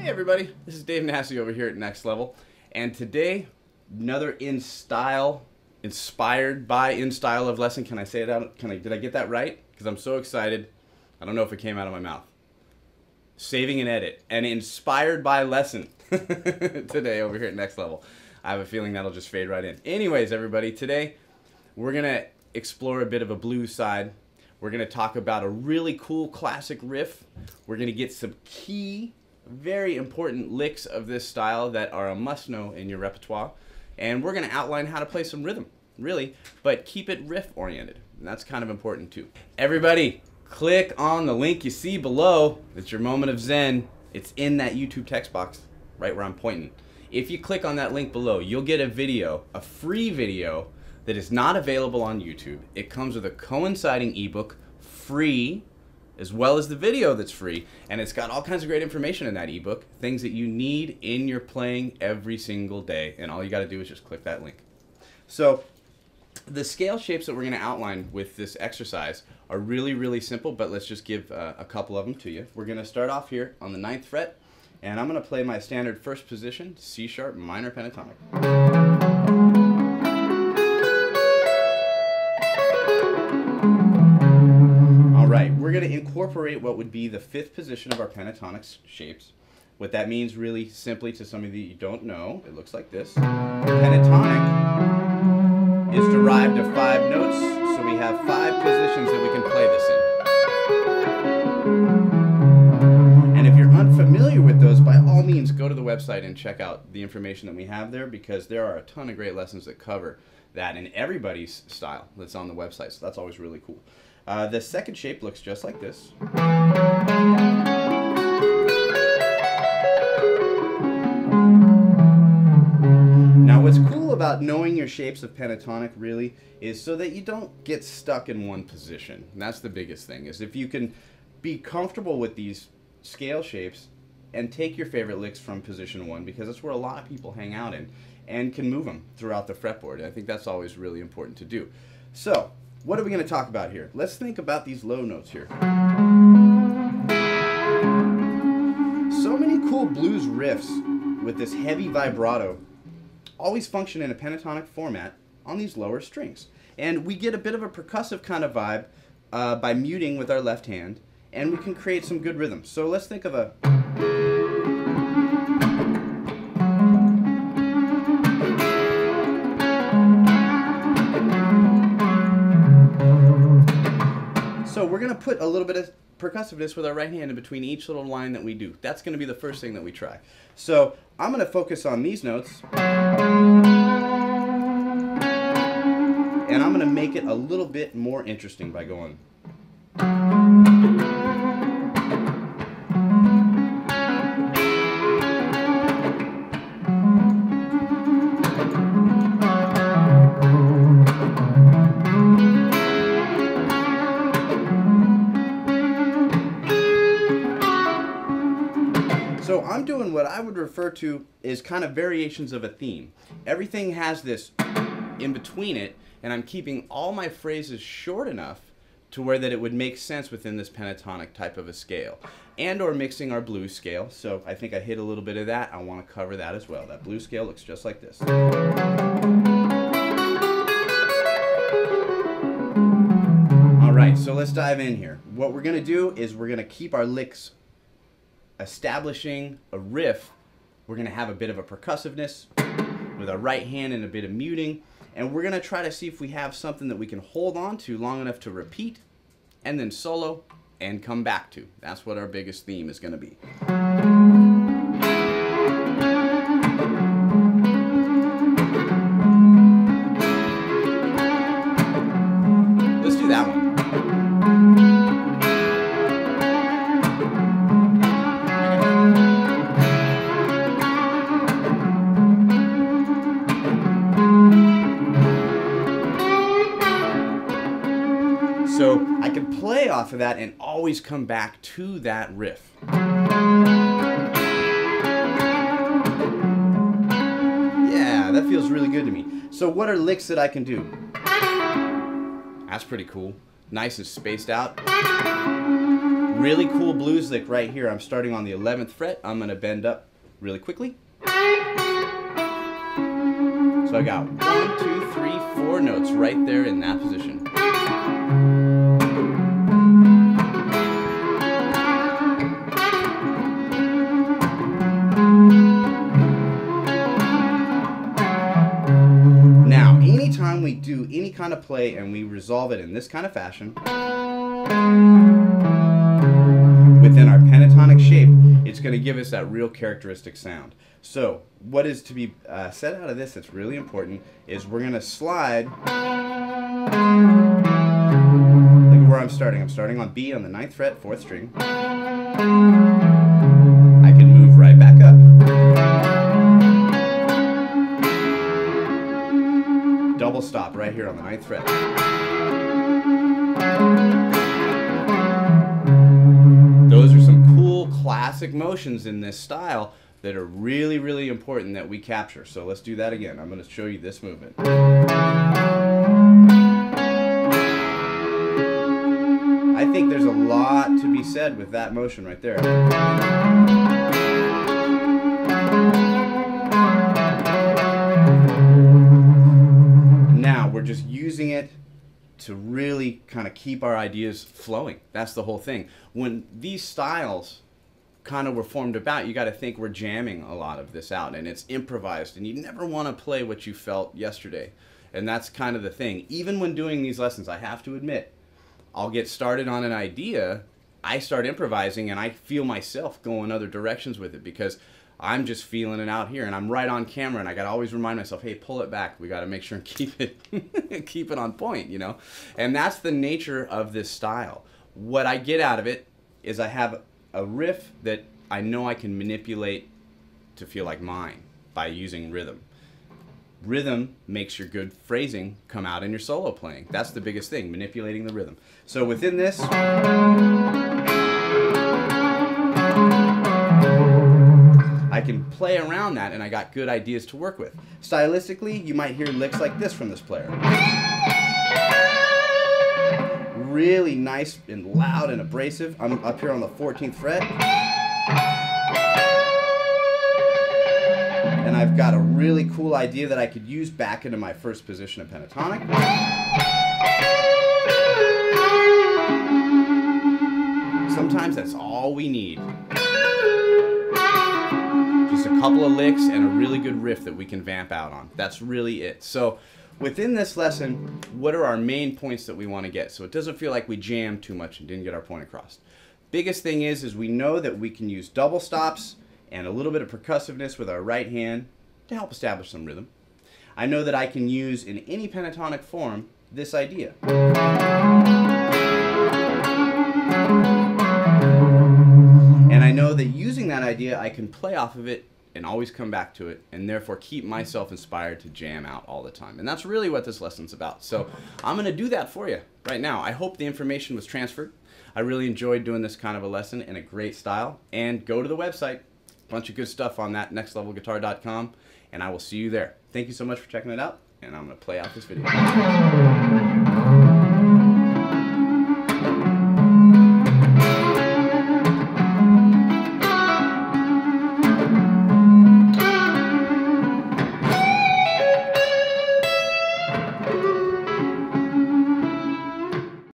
Hey everybody, this is Dave Nassi over here at Next Level, and today another inspired by InStyle lesson. Can I say it out? Did I get that right? Because I'm so excited. I don't know if it came out of my mouth. Saving and edit, an inspired by lesson today over here at Next Level. I have a feeling that'll just fade right in. Anyways, everybody, today we're gonna explore a bit of a blues side. We're gonna talk about a really cool classic riff. We're gonna get some key, very important licks of this style that are a must-know in your repertoire, and we're going to outline how to play some rhythm, really, but keep it riff-oriented, and that's kind of important too. Everybody, click on the link you see below. It's your moment of zen. It's in that YouTube text box, right where I'm pointing. If you click on that link below, you'll get a video, a free video, that is not available on YouTube. It comes with a coinciding ebook, free, as well as the video that's free, and it's got all kinds of great information in that ebook, things that you need in your playing every single day, and all you got to do is just click that link. So the scale shapes that we're going to outline with this exercise are really, really simple, but let's just give a couple of them to you. We're going to start off here on the 9th fret, and I'm going to play my standard first position, C sharp minor pentatonic. We're going to incorporate what would be the 5th position of our pentatonic shapes. What that means really simply to some of you don't know, it looks like this. Pentatonic is derived of 5 notes, so we have 5 positions that we can play this in. And if you're unfamiliar with those, by all means go to the website and check out the information that we have there, because there are a ton of great lessons that cover that in everybody's style that's on the website, so that's always really cool. The second shape looks just like this. Now what's cool about knowing your shapes of pentatonic really is so that you don't get stuck in one position. And that's the biggest thing, is if you can be comfortable with these scale shapes and take your favorite licks from position 1, because that's where a lot of people hang out in, and can move them throughout the fretboard. And I think that's always really important to do. So, what are we going to talk about here? Let's think about these low notes here. So many cool blues riffs with this heavy vibrato always function in a pentatonic format on these lower strings. And we get a bit of a percussive kind of vibe by muting with our left hand, and we can create some good rhythm. So let's think of a... So we're going to put a little bit of percussiveness with our right hand in between each little line that we do. That's going to be the first thing that we try. So I'm going to focus on these notes, and I'm going to make it a little bit more interesting by going. So I'm doing what I would refer to as kind of variations of a theme. Everything has this in between it, and I'm keeping all my phrases short enough to where that it would make sense within this pentatonic type of a scale. And or mixing our blues scale. So I think I hit a little bit of that. I want to cover that as well. That blues scale looks just like this. Alright, so let's dive in here. What we're going to do is we're going to keep our licks establishing a riff. We're going to have a bit of a percussiveness with our right hand and a bit of muting, and we're going to try to see if we have something that we can hold on to long enough to repeat and then solo and come back to. That's what our biggest theme is going to be. Let's do that one. So I can play off of that and always come back to that riff. Yeah, that feels really good to me. So what are licks that I can do? That's pretty cool. Nice and spaced out. Really cool blues lick right here. I'm starting on the 11th fret. I'm going to bend up really quickly. So I got 1, 2, 3, 4 notes right there in that position. Now, anytime we do any kind of play and we resolve it in this kind of fashion, within our pentatonic shape, it's going to give us that real characteristic sound. So what is to be said out of this that's really important is we're going to slide. Look at where I'm starting. I'm starting on B on the 9th fret, 4th string. I can move right back up. Double stop right here on the 9th fret. Those are some cool classic motions in this style that are really, really important that we capture. So let's do that again. I'm going to show you this movement. I think there's a lot to be said with that motion right there. Now we're just using it to really kind of keep our ideas flowing. That's the whole thing. When these styles kind of were formed about, you got to think we're jamming a lot of this out, and it's improvised, and you never want to play what you felt yesterday. And that's kind of the thing. Even when doing these lessons, I have to admit, I'll get started on an idea, I start improvising, and I feel myself going other directions with it because I'm just feeling it out here, and I'm right on camera, and I got to always remind myself, hey, pull it back. We got to make sure and keep it on point, you know? And that's the nature of this style. What I get out of it is I have a riff that I know I can manipulate to feel like mine by using rhythm. Rhythm makes your good phrasing come out in your solo playing. That's the biggest thing, manipulating the rhythm. So within this, I can play around that, and I got good ideas to work with. Stylistically, you might hear licks like this from this player. Really nice and loud and abrasive. I'm up here on the 14th fret. And I've got a really cool idea that I could use back into my first position of pentatonic. Sometimes that's all we need. Just a couple of licks and a really good riff that we can vamp out on. That's really it. So within this lesson, what are our main points that we want to get? So it doesn't feel like we jammed too much and didn't get our point across. Biggest thing is we know that we can use double stops and a little bit of percussiveness with our right hand to help establish some rhythm. I know that I can use in any pentatonic form this idea. And I know that using that idea, I can play off of it and always come back to it, and therefore keep myself inspired to jam out all the time. And that's really what this lesson's about. So I'm going to do that for you right now. I hope the information was transferred. I really enjoyed doing this kind of a lesson in a great style. And go to the website. Bunch of good stuff on that, nextlevelguitar.com, and I will see you there. Thank you so much for checking it out, and I'm going to play out this video.